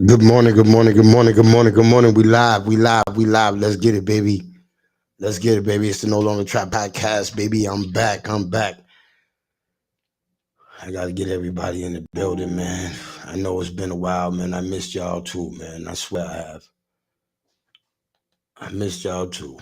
Good morning, good morning, good morning, good morning, good morning. We live, we live, we live. Let's get it, baby. Let's get it, baby. It's the No Longer Trap podcast, baby. I'm back. I'm back. I gotta get everybody in the building, man. I know it's been a while, man. I missed y'all too, man. I swear I have. I missed y'all too.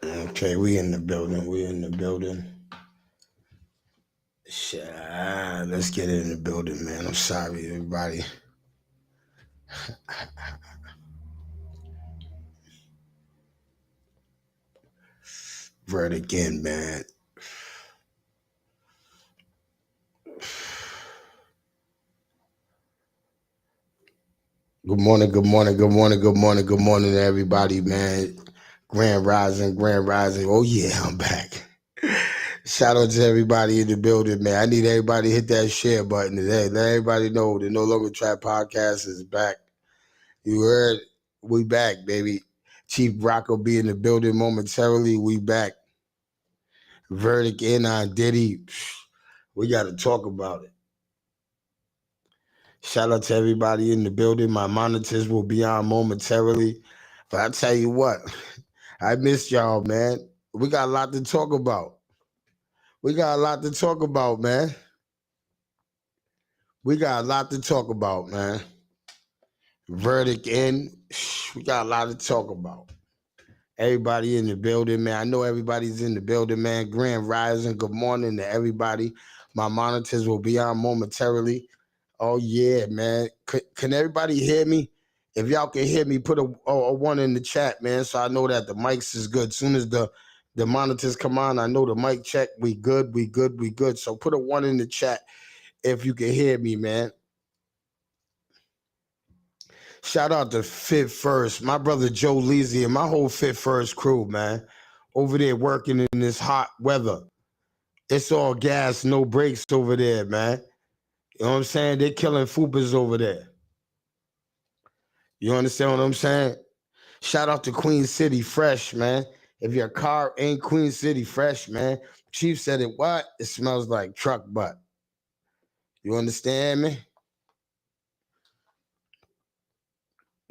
Okay, we in the building. We in the building. Shit, let's get it in the building, man. I'm sorry, everybody. Verdict in, man. Good morning, good morning, good morning, good morning, good morning to everybody, man. Grand Rising, Grand Rising. Oh yeah, I'm back. Shout out to everybody in the building, man. I need everybody to hit that share button today. Let everybody know the No Longer Trap podcast is back. You heard? We back, baby. Chief Brock will be in the building momentarily. We back. Verdict in on Diddy. We got to talk about it. Shout out to everybody in the building. My monitors will be on momentarily. But I tell you what, I missed y'all, man. We got a lot to talk about. We got a lot to talk about, man. We got a lot to talk about, man. Verdict in. We got a lot to talk about. Everybody in the building, man. I know everybody's in the building, man. Grand Rising. Good morning to everybody. My monitors will be on momentarily. Oh yeah, man. Can everybody hear me? If y'all can hear me, put a one in the chat, man, so I know that the mics is good. Soon as the monitors come on, I know the mic check. We good, we good, we good. So put a one in the chat if you can hear me, man. Shout out to Fit First, my brother Joe Leasy and my whole Fit First crew, man. Over there working in this hot weather. It's all gas, no brakes over there, man. You know what I'm saying? They're killing fupas over there. You understand what I'm saying? Shout out to Queen City Fresh, man. If your car ain't Queen City Fresh, man, Chief said it what? It smells like truck butt. You understand me?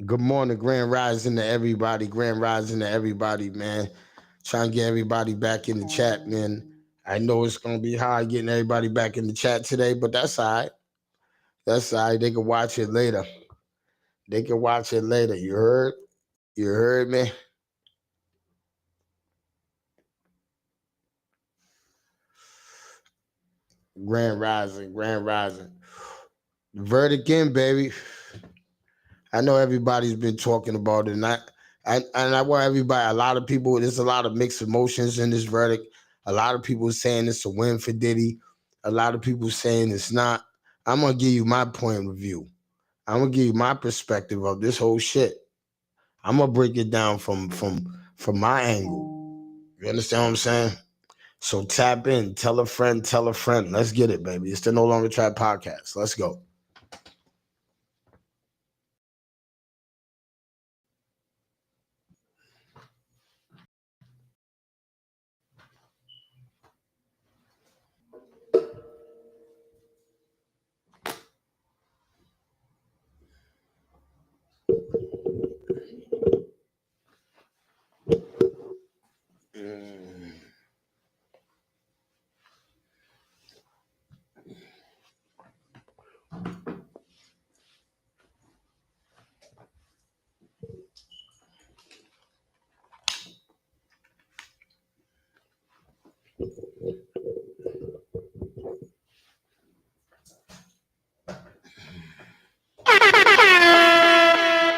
Good morning, Grand Rising to everybody. Grand Rising to everybody, man. Trying to get everybody back in the chat, man. I know it's gonna be hard getting everybody back in the chat today, but that's all right. That's all right. They can watch it later. They can watch it later. You heard? You heard me? Grand Rising, Grand Rising. Verdict in, baby. I know everybody's been talking about it, and I want everybody. A lot of people. There's a lot of mixed emotions in this verdict. A lot of people saying it's a win for Diddy. A lot of people saying it's not. I'm gonna give you my point of view. I'm gonna give you my perspective of this whole shit. I'm gonna break it down from my angle. You understand what I'm saying? So tap in, tell a friend, tell a friend. Let's get it, baby. It's the No Longer Trap podcast. Let's go.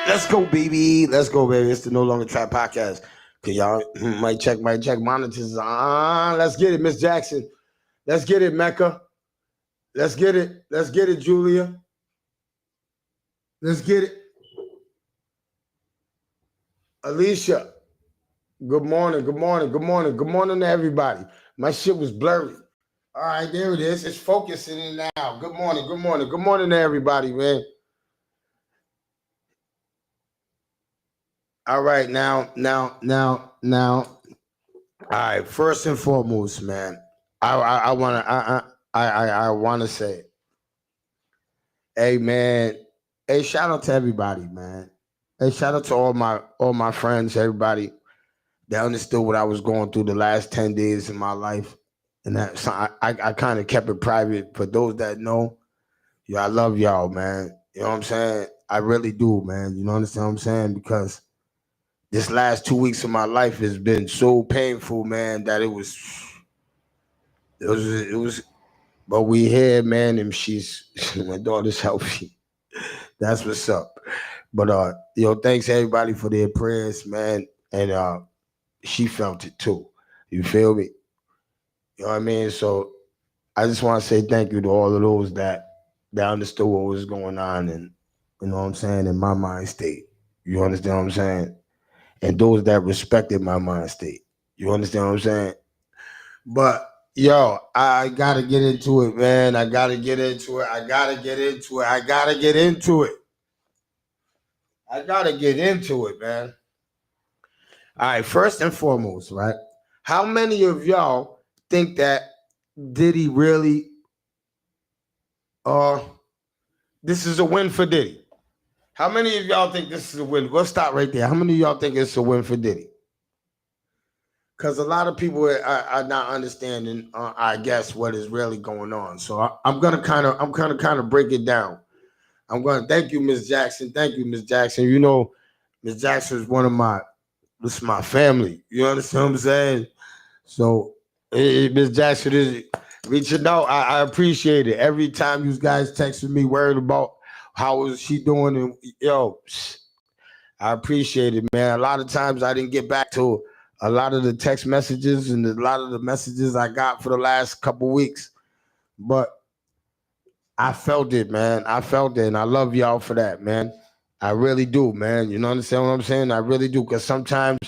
Let's go, baby. Let's go, baby. It's the No Longer Trap podcast. Can y'all might check, monitors on. Let's get it, Miss Jackson. Let's get it, Mecca. Let's get it. Let's get it, Julia. Let's get it. Alicia, good morning, good morning, good morning, good morning to everybody. My shit was blurry. All right, there it is. It's focusing in now. Good morning, good morning, good morning to everybody, man. All right, now. All right, first and foremost, man, I wanna say, hey man, hey, shout out to everybody, man. Hey, shout out to all my friends, everybody that understood what I was going through the last 10 days in my life. And that so I kind of kept it private. For those that know, yeah, I love y'all, man. You know what I'm saying? I really do, man. You know understand what I'm saying? Because this last 2 weeks of my life has been so painful, man, that it was but we here, man, and she's my daughter's healthy. That's what's up. But thanks everybody for their prayers, man. And she felt it too. You feel me? You know what I mean? So I just want to say thank you to all of those that understood what was going on, and you know what I'm saying, in my mind state. You understand what I'm saying? And those that respected my mind state. You understand what I'm saying? But yo, I gotta get into it, man. I gotta get into it. I gotta get into it. I gotta get into it. I gotta get into it, man. All right, first and foremost, right? How many of y'all think that Diddy really uh this is a win for Diddy? How many of y'all think this is a win? Let's stop right there. How many of y'all think it's a win for Diddy? Because a lot of people are not understanding, I guess, what is really going on. So I'm gonna kind of break it down. I'm gonna thank you, Miss Jackson. Thank you, Miss Jackson. You know, Miss Jackson is one of this is my family. You understand what I'm saying? So Miss Jackson is reaching out. I appreciate it. Every time you guys texting me worried about how is she doing, and I appreciate it, man. A lot of times I didn't get back to a lot of the text messages and a lot of the messages I got for the last couple weeks, but I felt it, man. I felt it, and I love y'all for that, man. I really do, man. You know understand what I'm saying? I really do, because sometimes,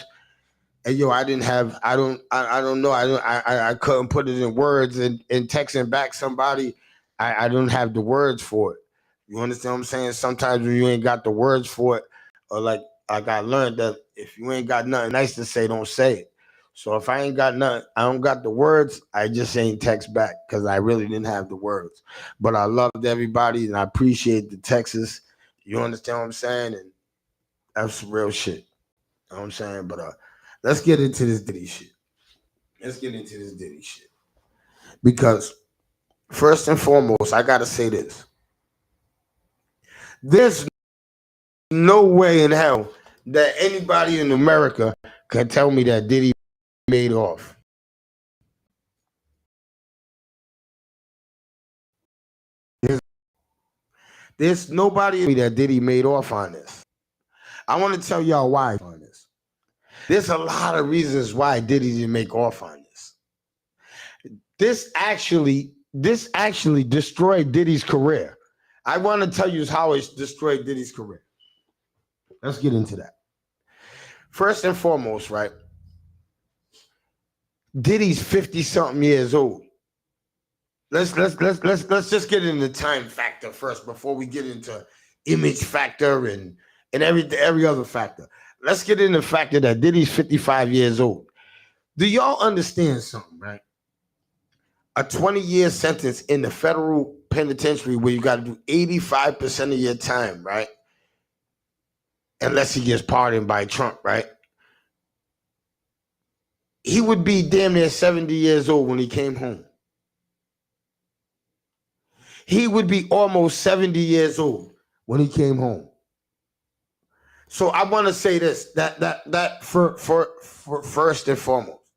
hey, yo, I didn't have, I don't know, I couldn't put it in words, and texting back somebody, I don't have the words for it. You understand what I'm saying? Sometimes when you ain't got the words for it, or like I learned that if you ain't got nothing nice to say, don't say it. So if I ain't got nothing, I don't got the words, I just ain't text back because I really didn't have the words. But I loved everybody and I appreciate the texts. You understand what I'm saying? And that's some real shit. You know what I'm saying? But let's get into this Diddy shit. Let's get into this Diddy shit. Because first and foremost, I gotta say this. There's no way in hell that anybody in America can tell me that Diddy made off. There's nobody that Diddy made off on this. I want to tell y'all why on this. There's a lot of reasons why Diddy didn't make off on this. This actually destroyed Diddy's career. I want to tell you how it destroyed Diddy's career. Let's get into that. First and foremost, right? Diddy's 50-something years old. Let's just get into time factor first before we get into image factor and every other factor. Let's get into the factor that Diddy's 55 years old. Do y'all understand something, right? A 20-year sentence in the federal penitentiary where you got to do 85% of your time, right? Unless he gets pardoned by Trump, right? He would be damn near 70 years old when he came home. He would be almost 70 years old when he came home. So I want to say this, that for first and foremost,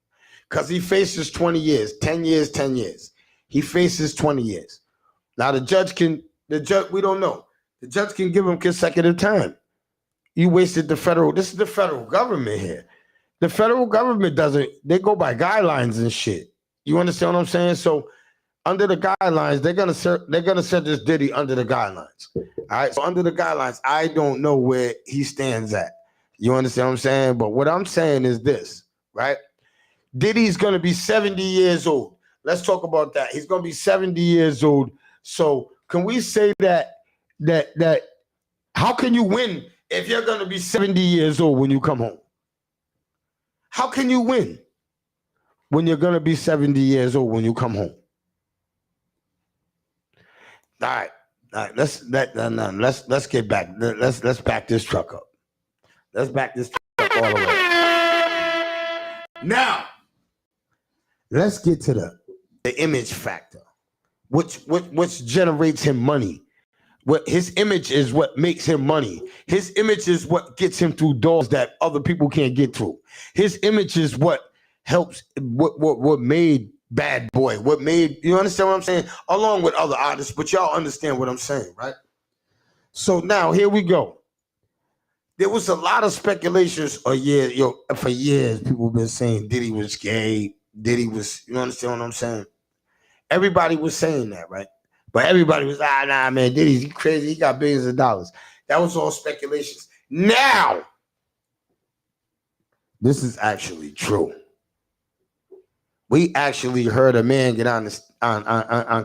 because he faces 20 years, 10 years, 10 years. He faces 20 years. Now the judge, we don't know. The judge can give him consecutive time. You wasted this is the federal government here. The federal government they go by guidelines and shit. You understand what I'm saying? So under the guidelines, they're gonna set this Diddy under the guidelines. All right. So under the guidelines, I don't know where he stands at. You understand what I'm saying? But what I'm saying is this, right? Diddy's gonna be 70 years old. Let's talk about that. He's gonna be 70 years old. So can we say that how can you win if you're gonna be 70 years old when you come home? How can you win when you're gonna be 70 years old when you come home? All right. Let's get back. Let's back this truck up. Let's back this truck all the way. Now, let's get to the image factor, which generates him money. What his image is what makes him money. His image is what gets him through doors that other people can't get through. His image is what helps. What made Bad Boy? What made, you understand what I'm saying? Along with other artists, but y'all understand what I'm saying, right? So now here we go. There was a lot of speculations for years. People have been saying Diddy was gay. Diddy was, you understand what I'm saying? Everybody was saying that, right? But everybody was, nah, man, Diddy's crazy. He got billions of dollars. That was all speculations. Now, this is actually true. We actually heard a man get on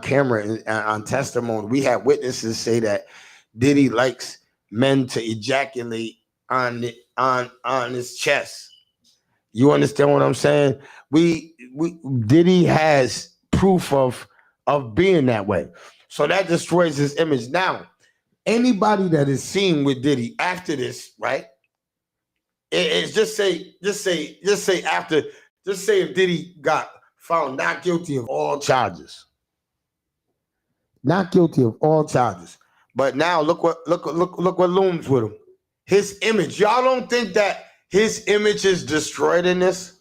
camera and on testimony. We had witnesses say that Diddy likes men to ejaculate on his chest. You understand what I'm saying? Diddy has proof of being that way. So that destroys his image. Now, anybody that is seen with Diddy after this, right? It's just say if Diddy got found not guilty of all charges. Not guilty of all charges. But now look what looms with him. His image. Y'all don't think that his image is destroyed in this?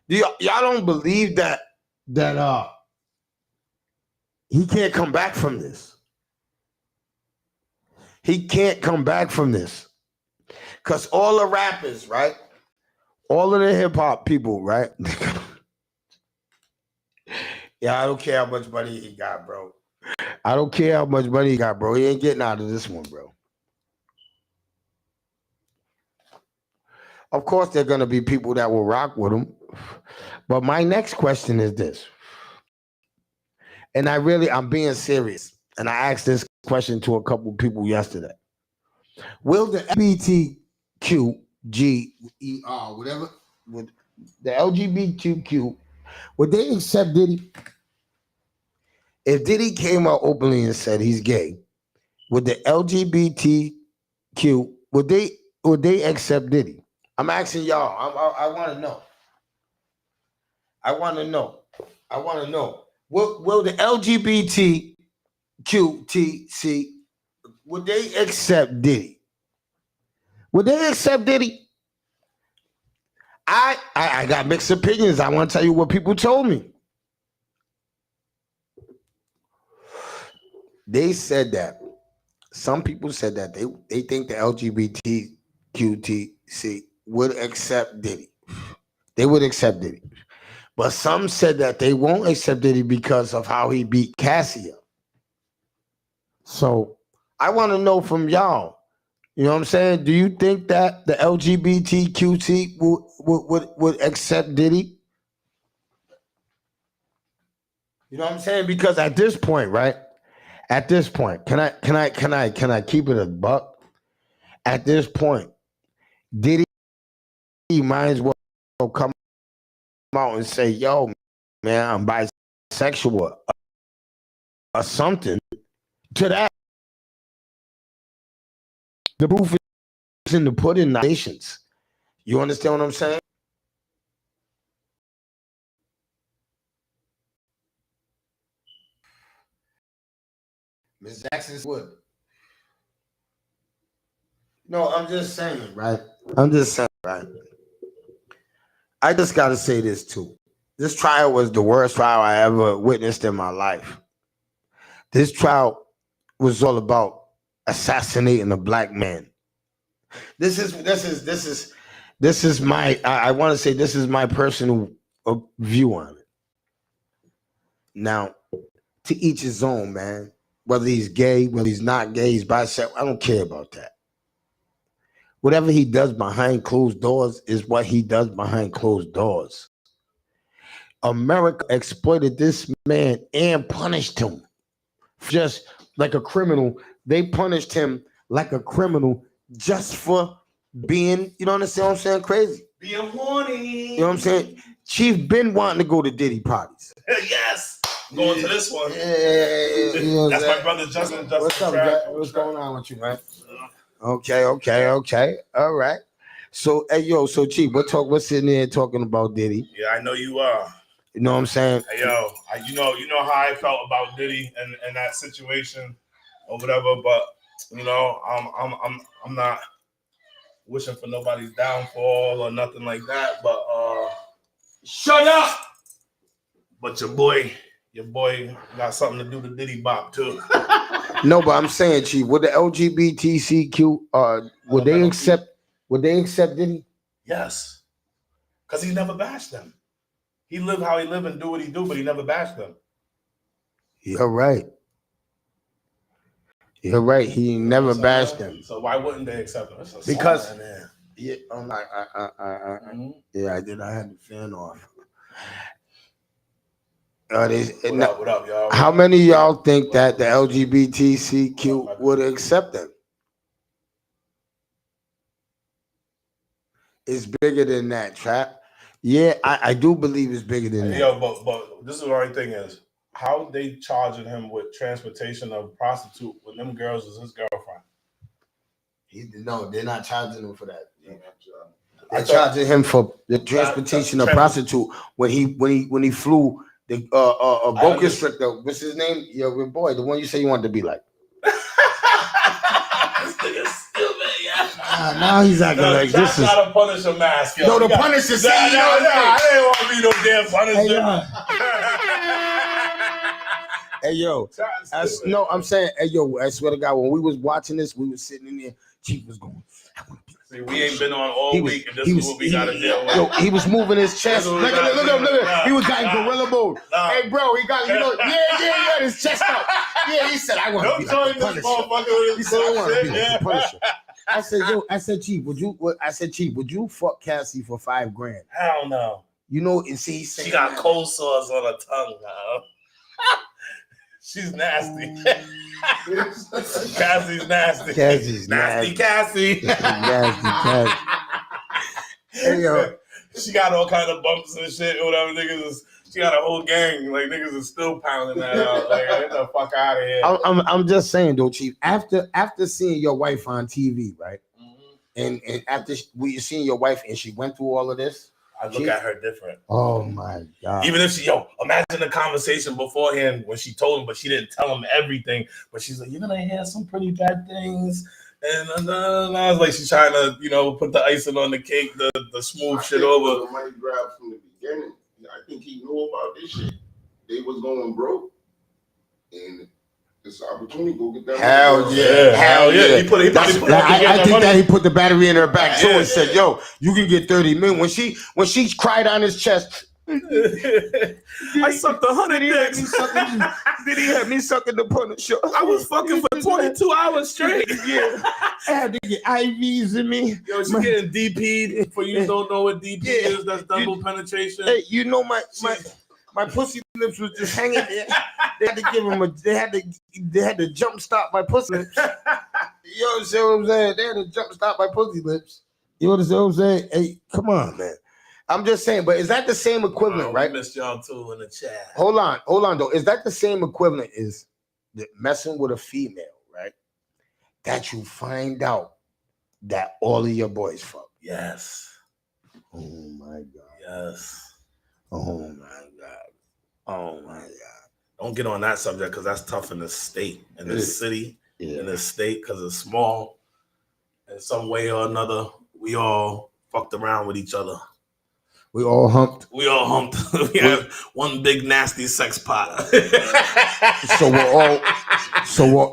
Y'all don't believe that he can't come back from this? He can't come back from this. Because all the rappers, right? All of the hip-hop people, right? Yeah, I don't care how much money he got, bro. I don't care how much money he got, bro. He ain't getting out of this one, bro. Of course, there are going to be people that will rock with him. But my next question is this. And I'm being serious. And I asked this question to a couple people yesterday. Will the LGBTQGER, whatever, with the LGBTQ, would they accept Diddy? If Diddy came out openly and said he's gay, would the LGBTQ, would they accept Diddy? I'm asking y'all. I want to know. I want to know. Will the LGBTQTC, would they accept Diddy? Would they accept Diddy? I got mixed opinions. I want to tell you what people told me. They said that some people said that they think the LGBTQTC would accept Diddy. They would accept Diddy. But some said that they won't accept Diddy because of how he beat Cassia. So I want to know from y'all, you know what I'm saying? Do you think that the LGBTQT would accept Diddy? You know what I'm saying? Because at this point, right? At this point, can I keep it a buck? At this point, Diddy might as well come out and say, yo, man, I'm bisexual or something to that. The proof is in the pudding, nations. You understand what I'm saying? Ms. Jackson would. No, I'm just saying, right? I just got to say this too. This trial was the worst trial I ever witnessed in my life. This trial was all about assassinating a black man. This is my, I want to say this is my personal view on it. Now, to each his own, man. Whether he's gay, whether he's not gay, he's bisexual. I don't care about that. Whatever he does behind closed doors is what he does behind closed doors. America exploited this man and punished him just like a criminal. They punished him like a criminal just for being, you know what I'm saying, crazy. Being horny. You know what I'm saying? Chief been wanting to go to Diddy parties. Yes. Going to this one. Yeah. That's my brother Justin. What's up, Jack? What's going on with you, man? Okay. All right. So, hey, yo, so Chief, we're sitting there talking about Diddy. Yeah, I know you are. You know what I'm saying? Hey, yo, you know how I felt about Diddy and that situation or whatever, but you know, I'm not wishing for nobody's downfall or nothing like that. But shut up. But your boy got something to do to Diddy Bop too. No, but I'm saying, Chief, would the LGBTQ would they accept Diddy? Yes, because he never bashed them. He lived how he lived and do what he do, but he never bashed them. You're right. He never bashed them. So why wouldn't they accept him? Because yeah, yeah, I did. I had the fan off. What up, y'all? How many of y'all think that the LGBTQ would accept them? It's bigger than that, Trap. Yeah, I do believe it's bigger than that. Yo, but this is the right thing is how they charging him with transportation of a prostitute when them girls is his girlfriend. No, they're not charging him for that. They're charging him for the transportation of prostitute when he flew the boa constrictor. What's his name? Your boy, the one you say you wanted to be like. Now he's acting like this is not a Punisher mask. Yo. No, the Punisher. I didn't want to be no damn Punisher. Hey yo, no, I'm saying, hey yo, I swear to God, when we was watching this, we was sitting in there. Chief was going. See, we ain't been on all week, and this is what we gotta deal with. Yo, he was moving his chest. Look at. He was got in gorilla mode. Hey, bro, he got yeah, his chest out. Yeah, he said, I want to be like the Punisher. He said, I want to be like the Punisher. I said, Chief, would you fuck Cassie for $5,000? Hell no. You know, and see, she got cold sores on her tongue now. She's nasty. Cassie's nasty. Nasty Cassie. Nasty. Hey, yo. She got all kind of bumps and shit. Whatever she got a whole gang. Like niggas is still pounding that out. Like get the fuck out of here. I'm just saying though, Chief. After seeing your wife on TV, right? Mm-hmm. And after we seeing your wife and she went through all of this. I look at her different. Oh my God. Even if imagine the conversation beforehand when she told him, but she didn't tell him everything. But she's like, you're gonna hear some pretty bad things. And I was like, she's trying to, put the icing on the cake, the smooth shit over. The money grab from the beginning. I think he knew about this shit. They was going broke. And this opportunity go get that. Hell yeah. He put I think that he put the battery in her back too and said, yo, you can get 30 million. When she cried on his chest, I sucked 100 dicks. Did he have me sucking the Punisher? I was fucking for 22 hours straight. Yeah. I had to get IVs in me. Yo, she getting DP'd. For you don't know what DP is, that's double penetration. Hey, you know my pussy lips was just hanging there. They had to give him they had to jump stop my pussy lips. You understand what I'm saying? They had to jump stop my pussy lips. You understand what I'm saying? Hey, come on, man. I'm just saying, but is that the same equivalent, right? I missed y'all too in the chat. Hold on though. Is that the same equivalent is messing with a female, right? That you find out that all of your boys fuck. Yes. Oh my God. Yes. Oh my God. Oh my God. Don't get on that subject because that's tough in the state, in the city, in the state, because it's small. In some way or another, we all fucked around with each other. We all humped. We had one big nasty sex pot. So Rhode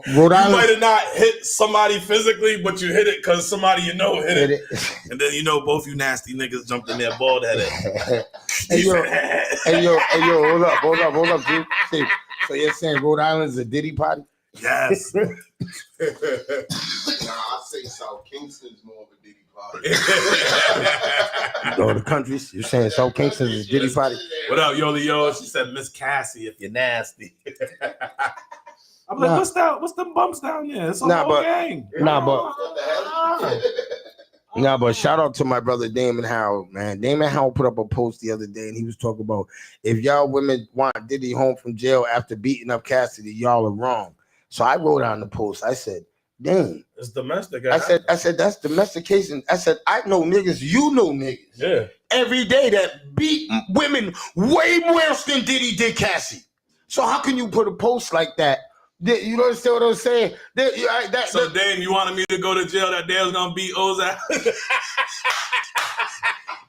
Island. You might have not hit somebody physically, but you hit it because somebody hit it. And then both you nasty niggas jumped in there bald headed. Hey yo, hold up, dude. So you're saying Rhode Island's a Diddy party? Yes. Nah, I say South Kingston's more of a Diddy party. No, the countries. You're saying South Kingston's is a Diddy party? What up, Yo? She said, Miss Cassie, if you're nasty. I'm like, Nah. what's them bumps down there? It's a Nah, whole but- gang. Nah, but shout out to my brother Damon Howell, man. Damon Howell put up a post the other day and he was talking about if y'all women want Diddy home from jail after beating up Cassidy, y'all are wrong. So I wrote on the post, I said, damn. It's domestic. I said that's domestication. I said, I know niggas, you know niggas. Yeah. Every day that beat women way worse than Diddy did Cassie. So how can you put a post like that? You understand what I'm saying? So Dame, you wanted me to go to jail that day I was gonna beat O's out?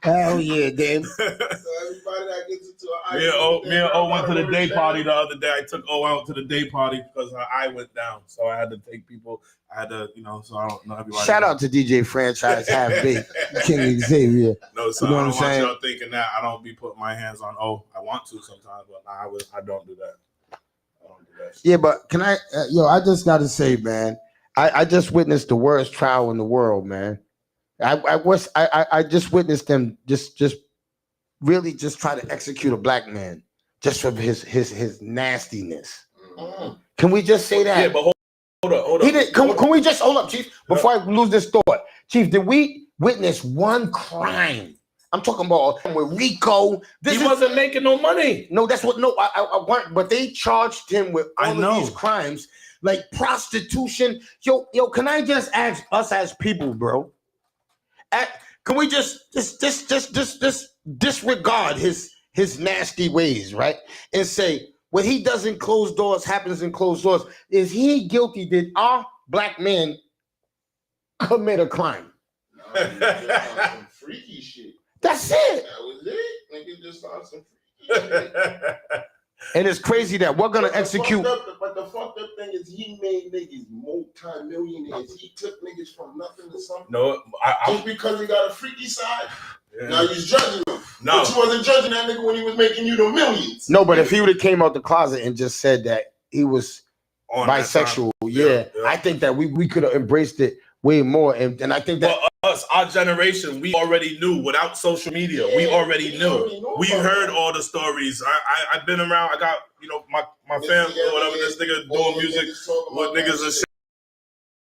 Hell yeah, Dame. So everybody that gets into an Me and O went to the day party the other day. I took O out to the day party because her eye went down. So I had to take people. I had to, so I don't know everybody. Shout out to DJ Franchise Half Baked, King Xavier. No, so You know I what I'm don't want saying? y'all thinking that I don't be putting my hands on O. I want to sometimes, but I don't do that. I don't do that shit. Yeah, but can I, I just got to say, man, I just witnessed the worst trial in the world, man. I just witnessed them just really just try to execute a black man just for his nastiness. Mhm. Can we just say that? Yeah, but hold up. He did. Can we just hold up, Chief? Before I lose this thought, Chief, did we witness one crime? I'm talking about with Rico. He wasn't making no money. No, that's what. No, I weren't. But they charged him with I all know. of these crimes, like prostitution. Yo, can I just ask us as people, bro? Can we just disregard his nasty ways, right? And say what he does in closed doors happens in closed doors. Is he guilty? Did our black man commit a crime? Nah, he just on some freaky shit. That's it. That was it. Nigga just on some freaky shit. And it's crazy that we're gonna execute. But the fucked up thing is he made niggas multi-millionaires. He took niggas from nothing to something. No, Just because he got a freaky side. Now yeah. you're judging him. No. But you wasn't judging that nigga when he was making you the millions. No, but if he would have came out the closet and just said that he was On that bisexual, time. yeah, Yeah. I think that we could have embraced it way more. And I think that For us, our generation, we already knew without social media. We Yeah, already we knew. already know We about heard that. all the stories. I've been around. I got my family or whatever. This nigga All doing music talking with about that niggas and shit.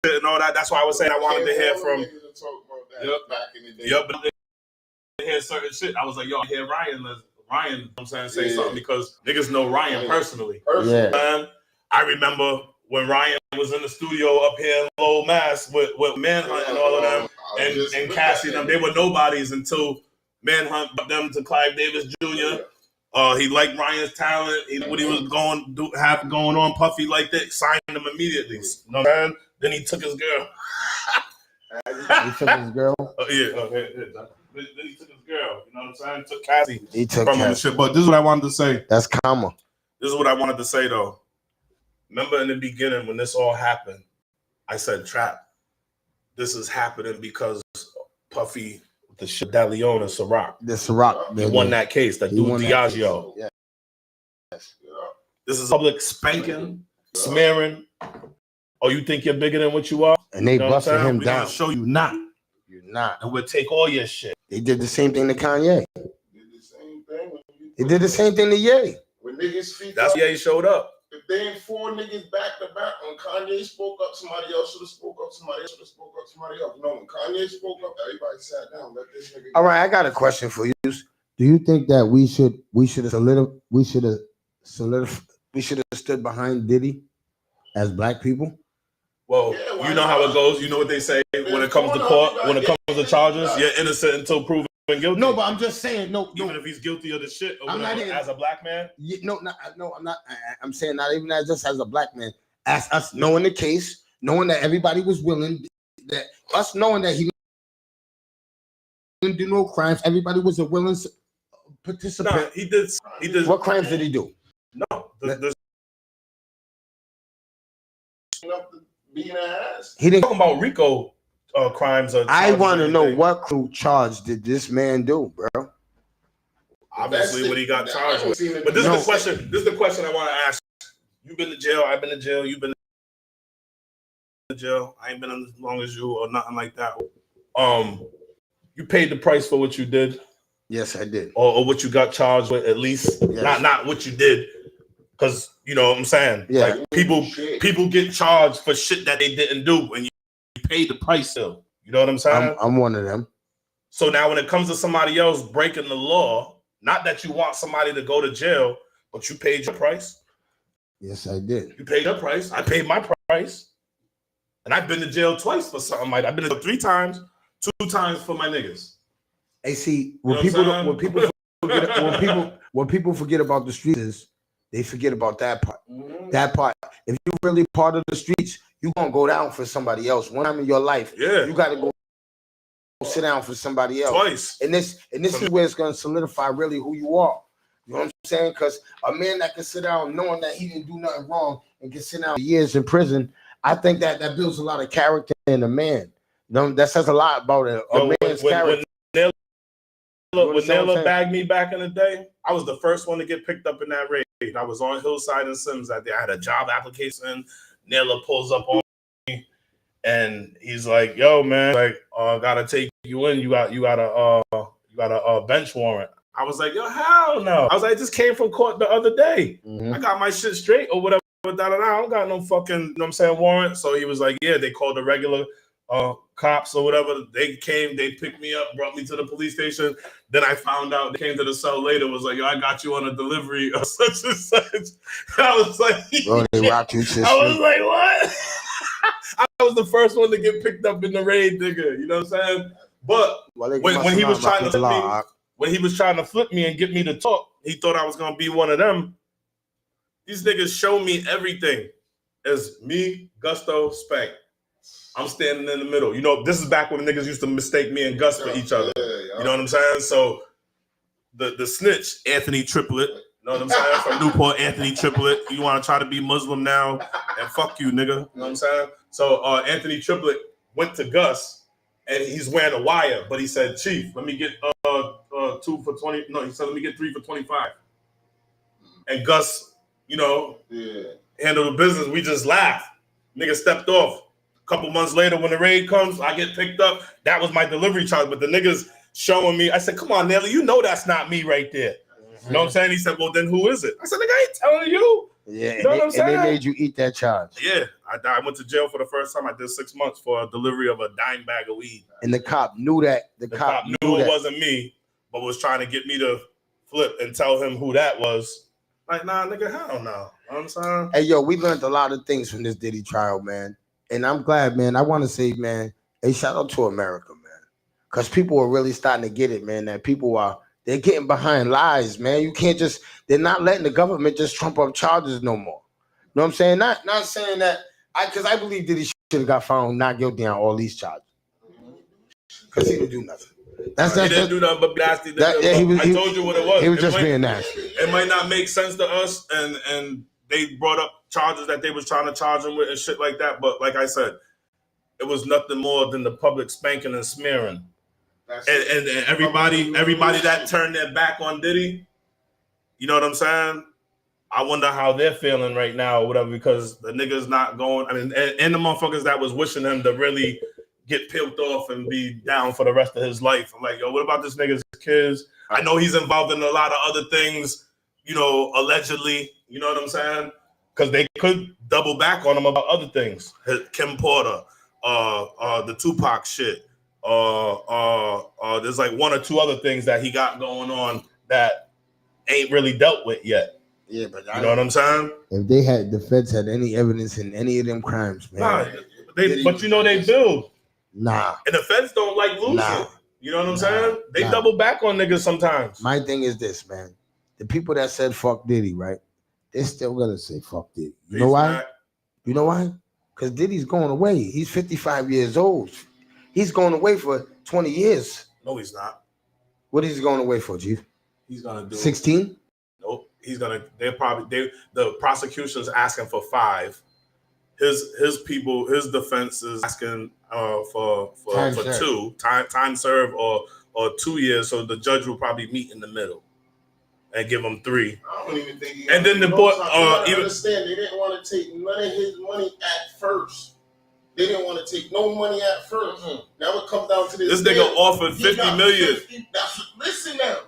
shit and all that. That's why I was saying I wanted to hear All from. them niggas that talk about that Yep. back in the day. Yep, but they hear certain shit. I was like, yo, I hear Ryan. You know what I'm saying, say Yeah. something because niggas know Ryan Yeah. personally. Yeah. Man, I remember when Ryan was in the studio up here in Lowell, Mass with Manhunt and all of them. And Cassie and them, they were nobodies until Manhunt brought them to Clive Davis Jr. He liked Ryan's talent. What he was have going on, Puffy like that, signed him immediately. You know what I'm saying? Then he took his girl. he took his girl. Then he took his girl. You know what I'm saying? Took Cassie He took from him and Cassie. shit. But this is what I wanted to say. That's karma. This is what I wanted to say though. Remember in the beginning when this all happened, I said, Trap, this is happening because Puffy, the shit that Leon and Ciroc, This rock. he won that case, that He dude won that Diageo. case. Yeah. This is public spanking, smearing. Oh, you think you're bigger than what you are? And they You know what I'm busted saying? him We're down. gonna show you not, You're not. and we'll take all your shit. They did the same thing to Kanye. Did the same thing when you They did the same thing to Ye. when niggas speak That's up. why he showed up. If they ain't four niggas back to back, when Kanye spoke up, somebody else should have spoke up. Somebody else should have spoke up. Somebody else. No, when Kanye spoke up, everybody sat down. Let this nigga. All right, I got a question for you. Do you think that we should have stood behind Diddy as black people? Well, Yeah, why you know how not? it goes. You know what they say when it comes to court, when it comes to charges, you're innocent until proven guilty. No, but I'm just saying, Even if he's guilty of the shit or I'm not whatever, even- as a black man. I'm not. I'm saying not even as just as a black man, as us knowing the case, knowing that everybody was willing, that us knowing that he didn't do no crimes, everybody was a willing participant. No, he did. What crimes did he do? No, the Enough to be in the ass. He didn't. talking about Rico crimes. Or I charges want to and know everything. what crew charge did this man do, bro? Obviously, what he got charged with. with. But this No. is the question. This is the question I want to ask You've been to jail. I've been to jail. You've been to jail. I ain't been as long as you or nothing like that. You paid the price for what you did. Yes, I did. Or what you got charged with, at least. Yes. Not what you did. Because, you know what I'm saying? Yeah. Like, people get charged for shit that they didn't do, and you paid the price still. You know what I'm saying? I'm one of them. So now when it comes to somebody else breaking the law, not that you want somebody to go to jail, but you paid your price. Yes, I did. You paid your price. I paid my price. And I've been to jail twice for something like that. I've been to 3 times, 2 times for my niggas. Hey, see, when You know people forget about the streets, is they forget about that part. Mm-hmm. That part. If you're really part of the streets, you're gonna go down for somebody else. One time in your life, you gotta go sit down for somebody else. Twice. And this is where it's gonna solidify really who you are. You know what I'm saying? Because a man that can sit down knowing that he didn't do nothing wrong and can sit down years in prison, I think that builds a lot of character in a man. You know, that says a lot about a man's character. When Naylor bagged me back in the day, I was the first one to get picked up in that raid. I was on Hillside and Sims that day. I had a job application. Naylor pulls up on me, and he's like, "Yo, man, like, gotta take you in. You got a bench warrant." I was like, "Yo, hell no!" I was like, "I just came from court the other day. I got my shit straight or whatever. I don't got no fucking, you know what I'm saying, warrant." So he was like, "Yeah." They called the regular cops or whatever. They came, they picked me up, brought me to the police station. Then I found out they came to the cell later, was like, "Yo, I got you on a delivery of such and such." I was like, "Bro, they rock you." I was like, "What?" I was the first one to get picked up in the raid, nigga. You know what I'm saying? But when he was trying to flip me, and get me to talk, he thought I was gonna be one of them. These niggas show me everything as me, Gusto, Spank. I'm standing in the middle. You know, this is back when niggas used to mistake me and Gus for each other. You know what I'm saying? So the snitch, Anthony Triplet, you know what I'm saying? From Newport, Anthony Triplet. You want to try to be Muslim now? And fuck you, nigga. You know what I'm saying? So Anthony Triplet went to Gus, and he's wearing a wire, but he said, "Chief, let me get 2 for 20." No, he said, "Let me get 3 for 25." And Gus, you know, handled the business. We just laughed. Nigga stepped off. A couple months later, when the raid comes, I get picked up. That was my delivery charge. But the niggas showing me, I said, "Come on, Nelly, you know that's not me right there." You know what I'm saying? He said, "Well, then who is it?" I said, "Nigga, I ain't telling you." Yeah, you know what I'm saying? And they made you eat that charge. Yeah, I went to jail for the first time. I did 6 months for a delivery of a dime bag of weed. And the cop knew that. The cop knew it wasn't me, but was trying to get me to flip and tell him who that was. Like, nah, nigga, hell no. You know what I'm saying? Hey, yo, we learned a lot of things from this Diddy trial, man. And I'm glad, man. I want to say, man, hey, shout out to America, man. Because people are really starting to get it, man. That they're getting behind lies, man. You can't they're not letting the government just trump up charges no more. You know what I'm saying? Not saying that, because I believe Diddy should have got found not guilty on all these charges. Because he didn't do nothing. He didn't do nothing but nasty. I told you what it was. He was just being nasty. It might not make sense to us, and they brought up charges that they was trying to charge him with and shit like that. But like I said, it was nothing more than the public spanking and smearing. And everybody that turned their back on Diddy, you know what I'm saying? I wonder how they're feeling right now or whatever, because the niggas not going. I mean, and the motherfuckers that was wishing him to really get peeled off and be down for the rest of his life. I'm like, yo, what about this nigga's kids? I know he's involved in a lot of other things, you know, allegedly, you know what I'm saying? Because they could double back on him about other things. Kim Porter, the Tupac shit. There's like 1 or 2 other things that he got going on that ain't really dealt with yet. Yeah, but you know what I'm saying? If the feds had any evidence in any of them crimes, man. But you know they build. Nah. And the feds don't like losing. Nah. You know what I'm saying? They double back on niggas sometimes. My thing is this, man. The people that said fuck Diddy, right? They're still gonna say fuck Diddy. You know why? You know why? Because Diddy's going away. He's 55 years old. He's going away for 20 years. No, he's not. What is he going away for, Chief? He's gonna do 16? Nope. He's gonna. The prosecution's asking for 5. His people, his defense is asking for 2 time serve or 2 years. So the judge will probably meet in the middle. and give him 3. I don't even think he And then the no boy, time. You even understand, they didn't want to take none of his money at first. They didn't want to take no money at 1st. Now it comes down to this nigga offered 50 million. Listen now,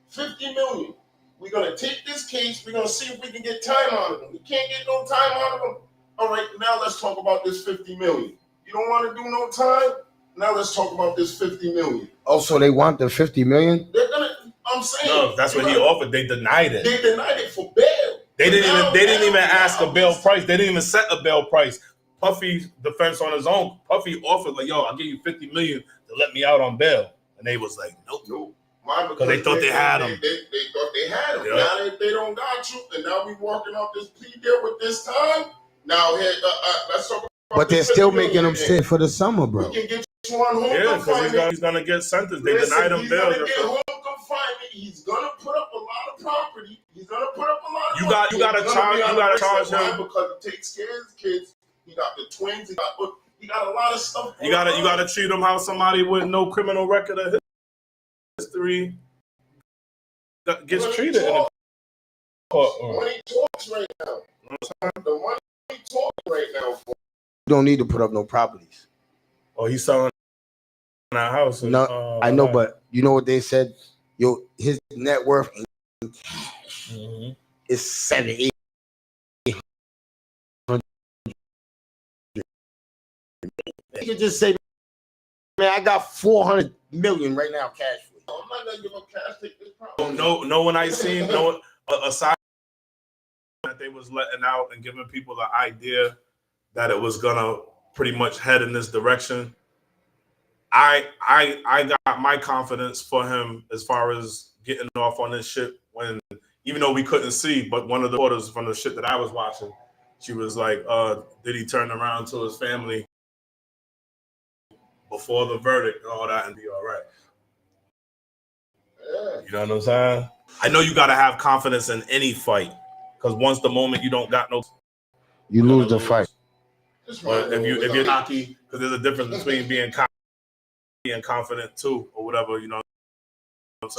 50 million. We're gonna take this case. We're gonna see if we can get time out of him. We can't get no time out of him. All right, now let's talk about this 50 million. You don't want to do no time. Now let's talk about this 50 million. Oh, so they want the 50 million? They're gonna. I'm saying. No, that's what he offered. They denied it. They denied it for bail. They didn't even ask a bail price. They didn't even set a bail price. Puffy's defense on his own. Puffy offered like, "Yo, I'll give you 50 million to let me out on bail," and they was like, "Nope." Why? Because they thought they had him. They thought they had him. Yeah. Now they don't got you, and now we walking out this plea deal with this time. Now here, let's talk about. But they're still making him sit for the summer, bro. We can get you on home Yeah, because he's gonna get sentenced. They denied him bail. He's gonna get home confinement. He's gonna put up a lot of property. He's gonna put up a lot of. You gotta charge him because he takes care of his kids. He got the twins. He got a lot of stuff. You gotta treat him how somebody with no criminal record of history gets treated in a court. Money talks right now. The money talks right now. You don't need to put up no properties. Oh, he's selling that house. No, I know, but you know what they said? Yo, his net worth is 7, 8. You can just say, man, I got 400 million right now cash for you. I'm not gonna give up cash. Take this property. No one I seen. Aside that they was letting out and giving people the idea that it was gonna pretty much head in this direction. I got my confidence for him as far as getting off on this shit when, even though we couldn't see, but one of the reporters from the shit that I was watching, she was like, did he turn around to his family before the verdict and all that and be all right? Yeah. You know what I'm saying? I know you gotta have confidence in any fight, because once the moment you don't got no, You lose the fight. but if you're cocky, because there's a difference between being cocky and confident too, or whatever, you know.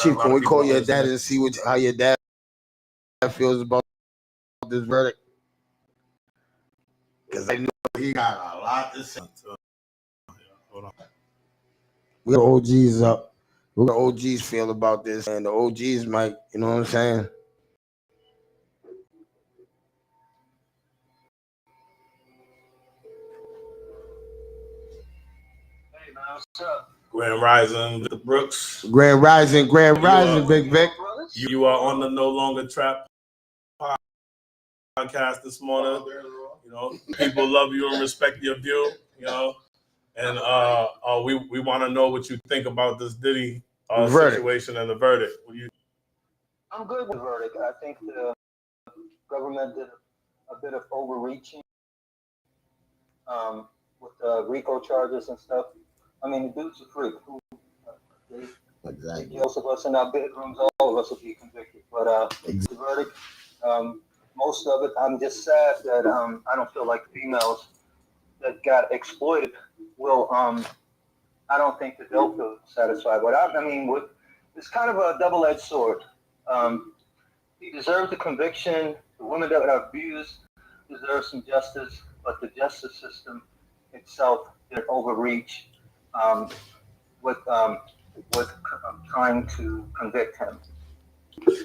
Chief, can we call your dad and see how your dad feels about this verdict? Because I know he got a lot to say. Hold on. We got OGs up. We got OGs feel about this, and the OGs might, you know what I'm saying? Hey man, what's up? Grand Rising, the Brooks. Grand Rising, Big Vic. You are on the No Longer Trap podcast this morning. You know, people love you and respect your view. You know, and we want to know what you think about this Diddy situation and the verdict. I'm good with the verdict. I think the government did a bit of overreaching with the RICO charges and stuff. I mean, the dude's a freak. Exactly. Most of us in our bedrooms, all of us will be convicted. But the verdict, most of it, I'm just sad that I don't feel like females that got exploited will, I don't think that they'll feel satisfied. But I mean, it's kind of a double-edged sword. He deserves a conviction. The women that are abused deserve some justice, but the justice system itself did overreach with trying to convict him.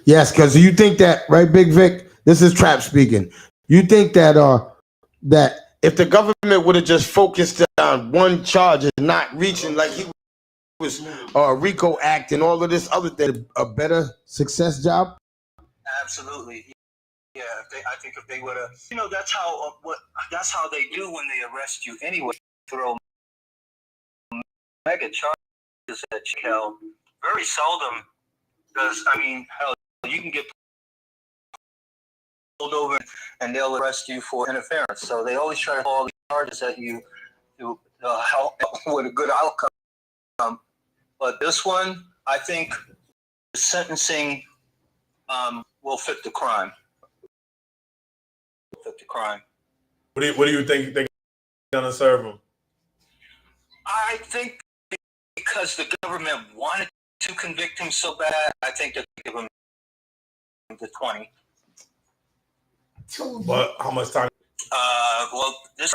Yes, because you think that, right, Big Vic? This is Trap speaking. You think that that if the government would have just focused on one charge and not reaching like he was RICO Act and all of this other thing, a better success job? Absolutely. Yeah, I think if they would have, you know, that's how they do when they arrest you anyway. Throw mega charges at you. Hell, very seldom does. I mean, hell, you can get pulled over and they'll arrest you for interference. So they always try to call these charges at you to help with a good outcome. But this one, I think, the sentencing will fit the crime. What do you think they're gonna serve him? I think because the government wanted to convict him so bad, I think they'll give him to 20. But how much time? Well, this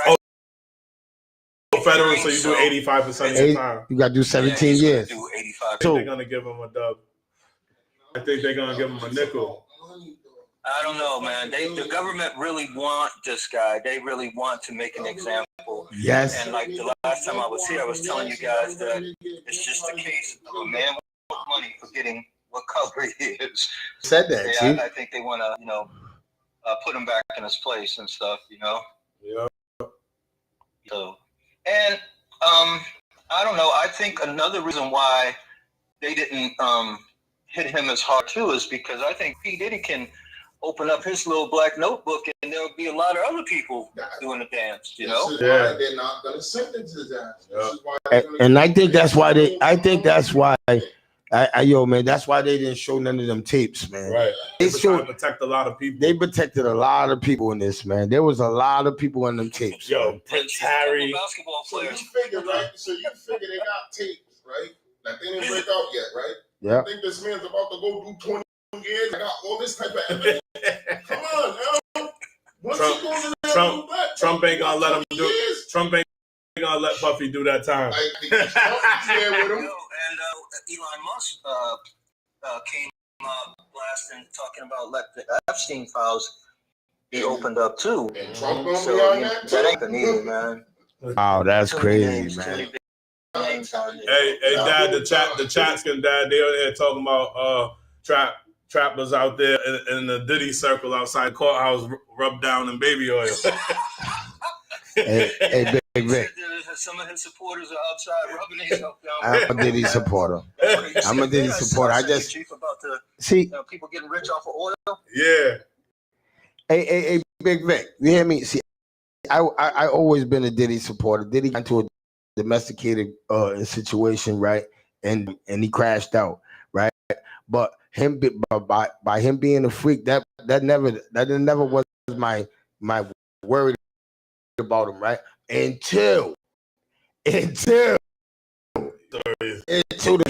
Federal, so you do 85% of your time. You got to do 17 years. Do 85. I think they're gonna give him a dub. I think they're gonna give him a nickel. I don't know, man. The government really want this guy. They really want to make an example. Yes. And like the last time I was here, I was telling you guys that it's just a case of a man with money forgetting what color he is. Said that, Chief. I think they want to, put him back in his place and stuff, Yeah. So, and I don't know. I think another reason why they didn't hit him as hard too is because I think P. Diddy can open up his little black notebook and there'll be a lot of other people doing the dance, This is why they're not going to sentence his ass. This is why And I think that's why yo, man, that's why they didn't show none of them tapes, man. Right. They They trying showed, to protect a lot of people. they protected a lot of people in this, man. There was a lot of people in them tapes. Yo, Prince Harry. Basketball So you players. figure, right? So you figure they got tapes, right? That they didn't break out yet, right? Yeah. I think this man's about to go do 20 years. I got all this type of evidence. Come on, now. Once Trump- he goes in there, Trump- back, Trump ain't gonna let him 20 do it. years. Trump ain't gonna let Puffy do that time. I think Trump is there with him. And Elon Musk came out blasting, talking about let the Epstein files be opened up too. And Trump gonna So be on that too. that ain't the needle, man. Wow, that's Too many crazy, names, too man. many big names on there. Hey, Dad, the chat's can Dad. They on there talking about trappers out there in the Diddy circle outside courthouse rubbed down in baby oil. Hey, Big Vic, Some of his supporters are outside rubbing themselves down. I'm a Diddy supporter. I'm a Diddy supporter. I just Chief about the see. people getting rich off of oil. Yeah. Hey, Big Vic, you hear me? See, I always been a Diddy supporter. Diddy got into a domesticated situation, right? And he crashed out, right? But him by him being a freak, that never was my worry about him, right? Until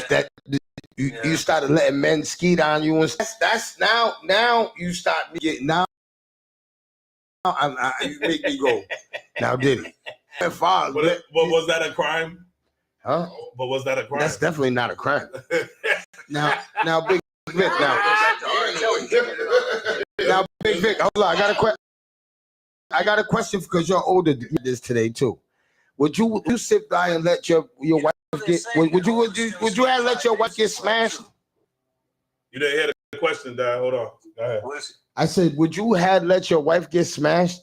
that you started letting men skeet on you, and that's now you start getting now. You make me go. Now, Diddy. But was that a crime? Huh? But was that a crime? That's definitely not a crime. Now, Big Vic. Now, Big Vic. Hold on, I got a question because you're older than this today too. Would you sit by and let your wife get? Would you have let your wife get smashed? You didn't hear the question, Dad. Hold on. Go ahead. I said, would you have let your wife get smashed?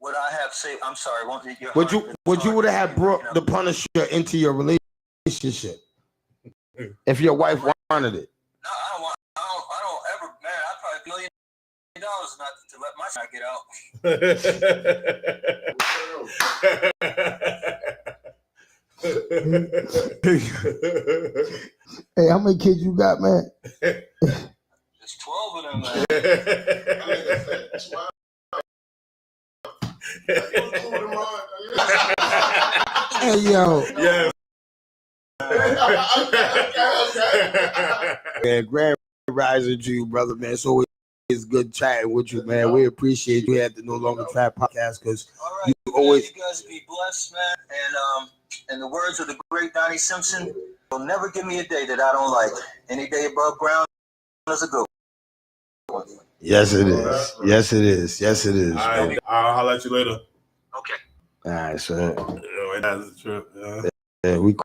Would I have said? I'm sorry. Would you would have brought the Punisher into your relationship if your wife wanted it? No, I don't ever, man. I'd probably $1 million not to let my side get out. Hey, how many kids you got, man? There's 12 of them, man. Hey, yo. Yeah. Man, grand rising to you, brother, man. It's always good chatting with you, man. We appreciate you at the No Longer Trap podcast because All right, you man, always. you guys be blessed, man. And in the words of the great Donnie Simpson, you'll never give me a day that I don't like. Any day above ground is a good one. Yes, it is. Yes, it is. Yes, it is. All right, I'll holler at you later. Okay. All right, so Yeah, that's the truth. Yeah. yeah, we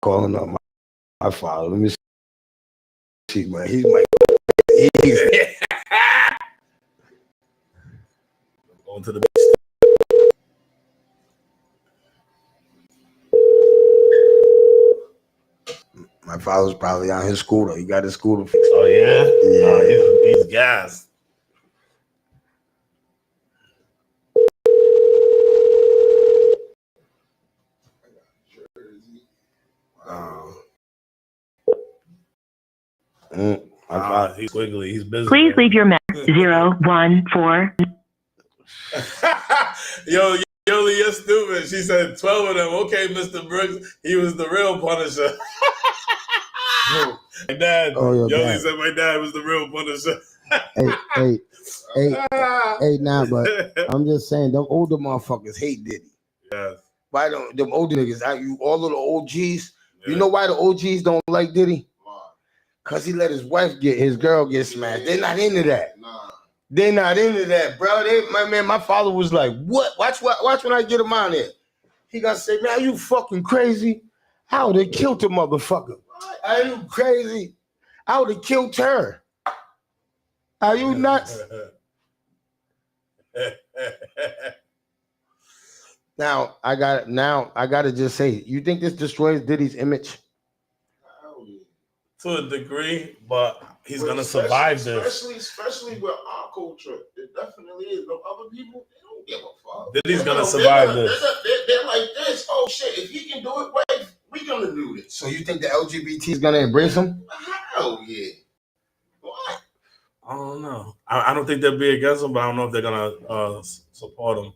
calling up my father. Let me see, man. He's Going to the my father's probably on his scooter. He got his scooter fixed. Oh yeah, Yeah. He's gas. My father. He's squiggly. He's busy. Please leave your message 014. Yo, Yoli, you're stupid. She said 12 of them. Okay, Mr. Brooks, he was the real Punisher. My dad. Oh, your Yoli dad. said my dad was the real Punisher. Hey, nah, but I'm just saying, them older motherfuckers hate Diddy. Yes. Why don't them older niggas? All of the OGs. Yeah. You know why the OGs don't like Diddy? Cause he let his girl get smashed. They're not into that. Nah. They're not into that, bro. My father was like, "What? Watch when I get him out there." He got to say, "Man, you fucking crazy? I would have killed the motherfucker. Are you crazy? I would have killed her. Are you nuts?" Now I got to just say, you think this destroys Diddy's image? To a degree, but he's gonna Especially- survive this. Especially with our culture. It definitely is. But other people, they don't give a fuck. Diddy's gonna survive this. They're like this. Oh shit! If he can do it, wait, we gonna do this. So you think the LGBT is gonna embrace him? Hell yeah. What? I don't know. I don't think they'll be against him, but I don't know if they're gonna support him.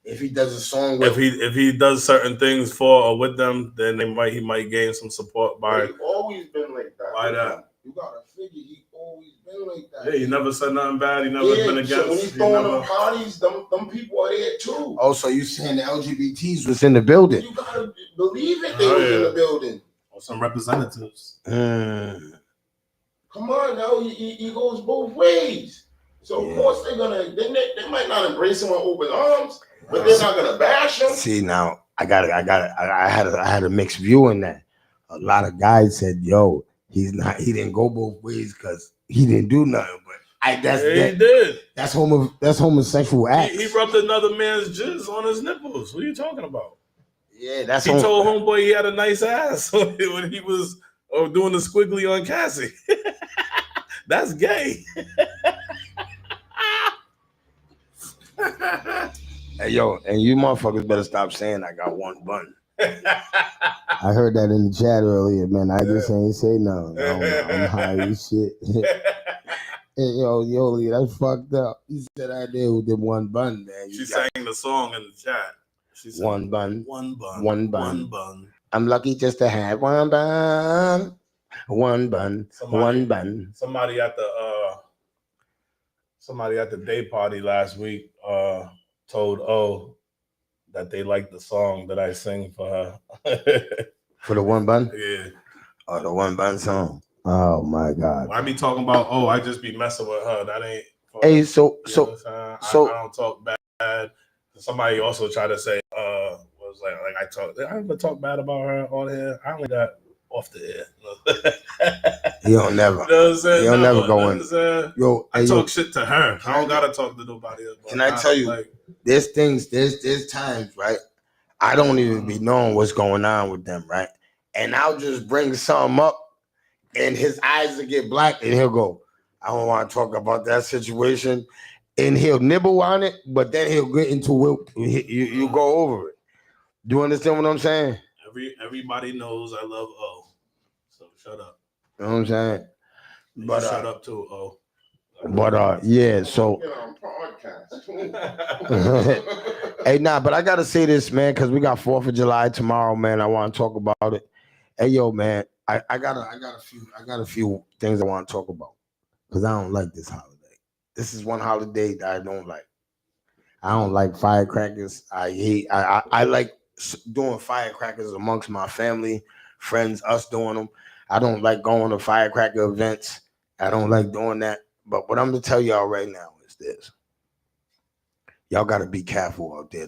If he does a song with, If he does certain things for or with them, then he might gain some support by. He always been like that. By that. You gotta figure he always been like that. Yeah, he never said nothing bad. He never been against. So when he's throwing them parties, them people are there too. oh, so you saying the LGBTs was in the building? You gotta believe it. They was in the building. Or some representatives. Mm. Come on now, he goes both ways. So of course they might not embrace him with open arms, but they're not gonna bash him. See, now I had a mixed view in that. A lot of guys said, "Yo, he didn't go both ways because he didn't do nothing." But He did. That's homosexual act. He rubbed another man's jizz on his nipples. What are you talking about? Yeah, that's He told homeboy he had a nice ass when he was doing the squiggly on Cassie. That's gay. Hey, yo, and you motherfuckers better stop saying I got one bun. I heard that in the chat earlier, man. I just ain't say no. I'm high as shit. Hey, yo, Yoli, that's fucked up. You said I did with the one bun, man. She sang the song in the chat. She said, one bun. One bun. One bun. One bun. I'm lucky just to have one bun. One bun. One bun. Somebody at the day party last week told O that they liked the song that I sing for her. For the one bun? Yeah. Oh, the one bun song. Oh my God. When I be talking about I just be messing with her. That ain't. Hey, so I don't talk bad. Somebody also tried to say was like I never talk bad about her on here. I only got off the air. You don't never. You know what I'm saying? You'll never go in. Yo, I talk shit to her. I don't gotta talk to nobody else. Can I tell you? There's times, right? I don't even be knowing what's going on with them, right? And I'll just bring something up, and his eyes will get black, and he'll go, "I don't want to talk about that situation," and he'll nibble on it, but then he'll get into it. You go over it. Do you understand what I'm saying? Everybody knows I love O, so shut up. You know what I'm saying? But shut up too, O. But yeah, so hey, but I gotta say this, man, because we got 4th of July tomorrow, man. I want to talk about it. Hey, yo, man, I got a few things I want to talk about because I don't like this holiday. This is one holiday that I don't like. I don't like firecrackers. I like doing firecrackers amongst my family, friends, us doing them. I don't like going to firecracker events. I don't like doing that. But what I'm gonna tell y'all right now is this. Y'all gotta be careful out there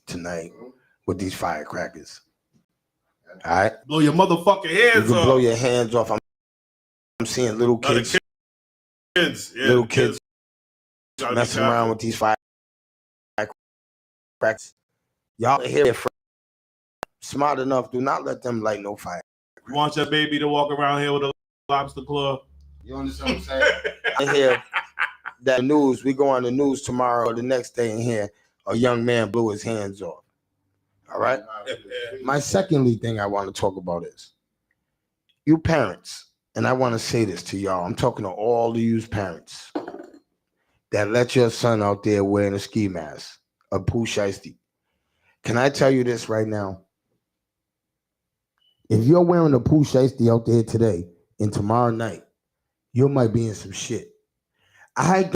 tonight with these firecrackers. All right? Blow your motherfucking hands off. Blow your hands off. I'm seeing little kids. Little kids messing around with these firecrackers. Y'all here smart enough, do not let them light no fire. You want your baby to walk around here with a lobster claw? You understand what I'm saying? I hear that news. We go on the news tomorrow or the next day and hear a young man blew his hands off. All right? My secondly thing I want to talk about is you parents, and I want to say this to y'all. I'm talking to all of you parents that let your son out there wearing a ski mask, a Pooh Shiesty. Can I tell you this right now? If you're wearing a Pooh Shiesty out there today, and tomorrow night, you might be in some shit. I don't.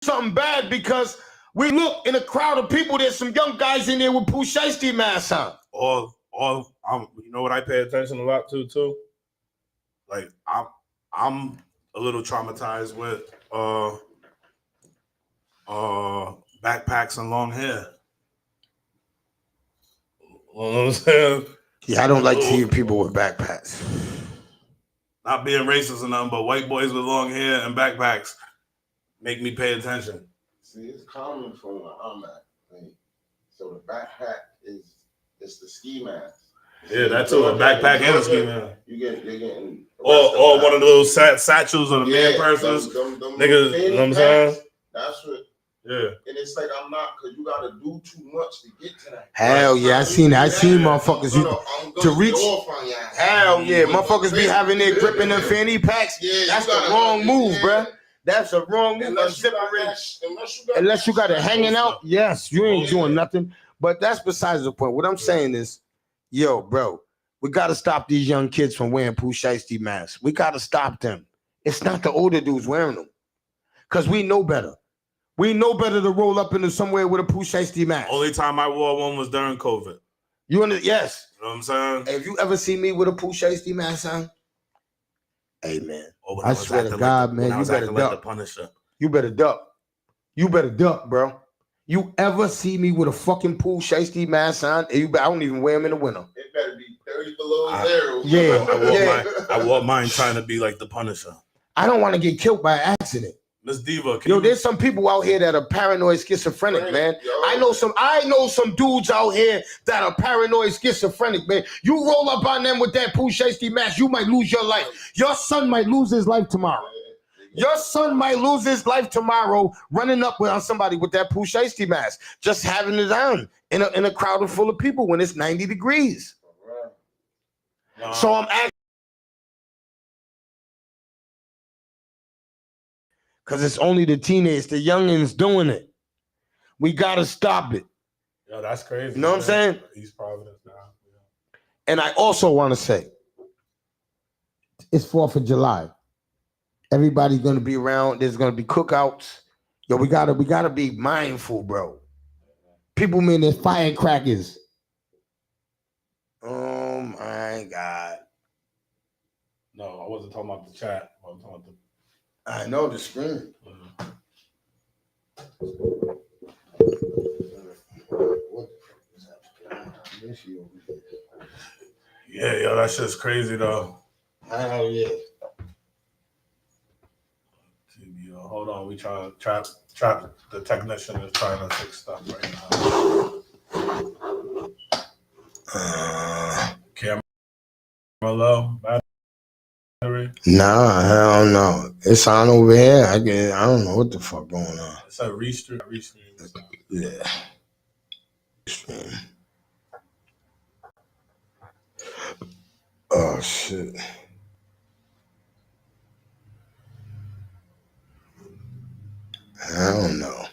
Something bad because we look in a crowd of people. There's some young guys in there with Pooh Shiesty masks on. You know what I pay attention a lot to too? Like I'm a little traumatized with backpacks and long hair. You know what I'm saying? Yeah, I don't like seeing people with backpacks. Not being racist or nothing, but white boys with long hair and backpacks make me pay attention. See, it's common from where I'm at. Like, so the backpack it's the ski mask. Yeah, that's a backpack and a ski mask. You're getting or one of those satchels or the man purses. Them Niggas, you know what I'm saying? That's what. Yeah. And it's like I'm not, because you gotta do too much to get to that. Hell yeah, I seen motherfuckers to reach. Hell yeah, motherfuckers be having their gripping them fanny packs. Yeah, that's the wrong move, bruh. That's a wrong move. Unless you got it hanging out, yes, you ain't doing nothing. But that's besides the point. What I'm saying is, yo, bro, we gotta stop these young kids from wearing Pooh Shiesty masks. We gotta stop them. It's not the older dudes wearing them, cause we know better. We know better to roll up into somewhere with a Pooh Shiesty mask. Only time I wore one was during COVID. Yes. You know what I'm saying? Have you ever seen me with a Pooh Shiesty mask on? Hey, man. I swear to God, man, you better duck. The Punisher. You better duck. You better duck, bro. You ever see me with a fucking Pooh Shiesty mask on? I don't even wear them in the winter. It better be 30 below zero. Yeah. I wore mine trying to be like the Punisher. I don't want to get killed by accident. Miss Diva, there's some people out here that are paranoid schizophrenic, man. I know some dudes out here that are paranoid schizophrenic, man. You roll up on them with that Pooh Shiesty mask, you might lose your life. Your son might lose his life tomorrow. Your son might lose his life tomorrow running up on somebody with that Pooh Shiesty mask, just having it on in a crowd full of people when it's 90 degrees. So I'm asking. Because it's only the teenagers, the youngins doing it. We got to stop it. Yo, that's crazy. You know what I'm saying? East Providence now. Yeah. And I also want to say, it's 4th of July. Everybody's going to be around. There's going to be cookouts. Yo, we gotta be mindful, bro. People mean there's firecrackers. Oh, my God. No, I wasn't talking about the chat. I was talking about the... I know the screen. Yeah, yo, that shit's crazy though. Hell yeah. Hold on, we trying to trap. The technician is trying to fix stuff right now. Camera low. Nah, hell no. It's on over here. I don't know what the fuck going on. It's a restream. Yeah. Oh shit. I don't know.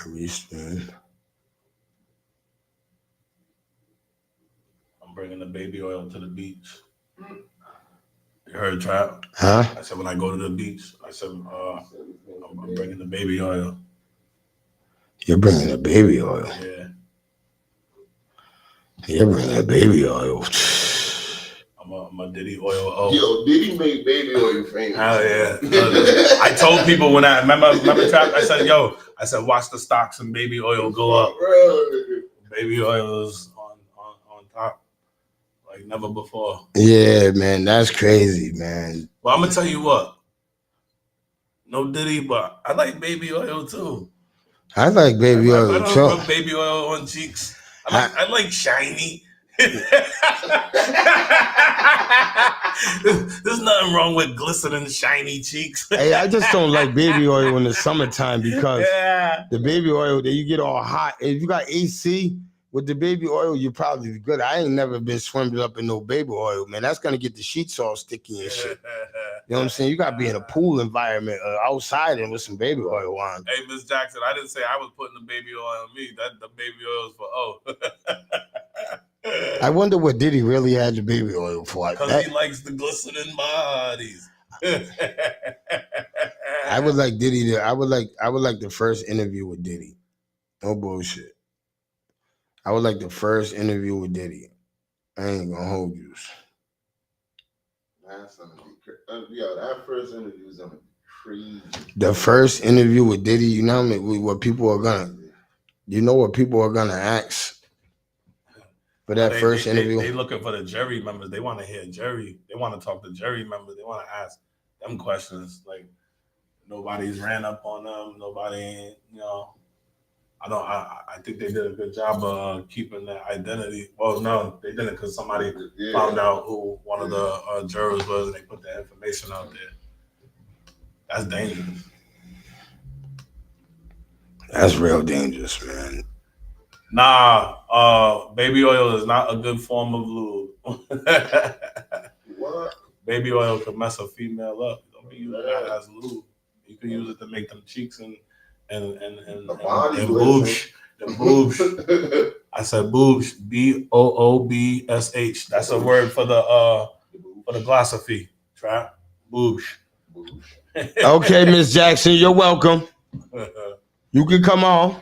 Restream. I'm bringing the baby oil to the beach. You heard, Trap? Huh? I said when I go to the beach, I said I'm bringing the baby oil. You're bringing the baby oil. Yeah. You're bringing the baby oil. I'm a Diddy oil. Oh. Yo, Diddy make baby oil famous. Hell yeah. I told people when I remember Trap, I said watch the stocks and baby oil go up. Baby oil is on top. Like never before. Yeah, man, that's crazy, man. Well, I'm gonna tell you what. No Diddy, but I like baby oil too. I like baby oil I don't too. rub baby oil on cheeks. I like shiny. There's nothing wrong with glistening, shiny cheeks. Hey, I just don't like baby oil in the summertime because Yeah. the baby oil, then you get all hot. If you got AC with the baby oil, you're probably good. I ain't never been swimming up in no baby oil, man. That's gonna get the sheets all sticky and shit. You know what I'm saying? You gotta be in a pool environment outside and with some baby oil on. Hey, Miss Jackson, I didn't say I was putting the baby oil on me. That the baby oil is for I wonder what Diddy really had the baby oil for. because he likes the glistening bodies. I would like Diddy I would like the first interview with Diddy. No bullshit. I would like the first interview with Diddy. I ain't gonna hold you. That's gonna be yo, that first interview is gonna be crazy. The first interview with Diddy, you know what people are gonna, you know what people are gonna ask for that first interview. They looking for the jury members. They want to hear Jerry. They want to talk to jury members. They want to ask them questions. Like nobody's ran up on them. Nobody, you know. I think they did a good job of keeping that identity. Well, no, they didn't because somebody found out who one of the jurors was, and they put that information out there. That's dangerous. That's real dangerous, man. Nah, baby oil is not a good form of lube. What? Baby oil can mess a female up. Don't be using that as lube. You can use it to make them cheeks and boobs. The boobs. I said boobs. BOOBSH. That's a word for the glossophy. Trap. Boobs. Okay, Miss Jackson, you're welcome. You can come on.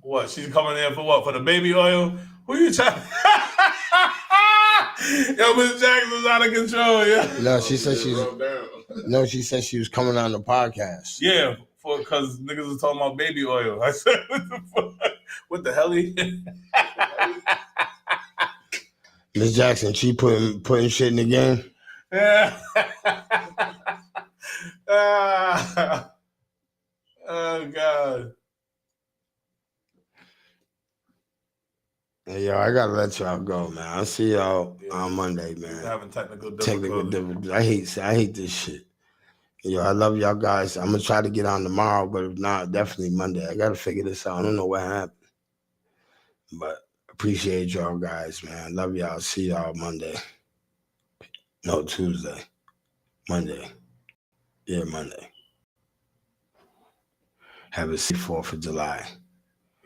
What? She's coming in for what? For the baby oil? Who you trying? Yo, Miss Jackson's out of control. Yeah. No, she said she was coming on the podcast. Yeah, because niggas was talking about baby oil. I said, what the hell? Miss Jackson, she putting shit in the game. Yeah. Oh God. Hey, yo, I gotta let y'all go, man. I'll see y'all on Monday, man. Having technical difficulties. I hate this shit. Yo, I love y'all guys. I'm gonna try to get on tomorrow, but if not, definitely Monday. I gotta figure this out. I don't know what happened, but appreciate y'all guys, man. Love y'all. See y'all Monday. No, Tuesday. Monday. Yeah, Monday. Have a safe 4th of July.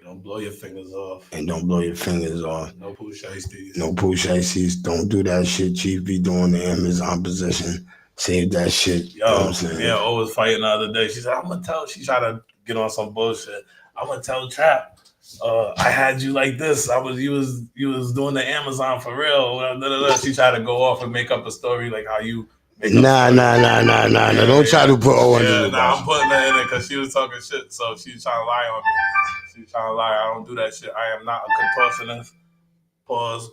Don't blow your fingers off. And don't blow your fingers off. No poo shiesties. No poo shiesties. Don't do that shit. Chief be doing the Amazon position. Save that shit. Yo, you know what I'm saying? Yeah, O was fighting the other day. She said, I'm gonna tell. She tried to get on some bullshit. I'm gonna tell Trap. I had you like this. You was doing the Amazon for real. She tried to go off and make up a story like how you. Nah. Don't try to put O under the bus. I'm putting her in it because she was talking shit. So she's trying to lie on me. She's trying to lie. I don't do that shit. I am not a contortionist. Pause.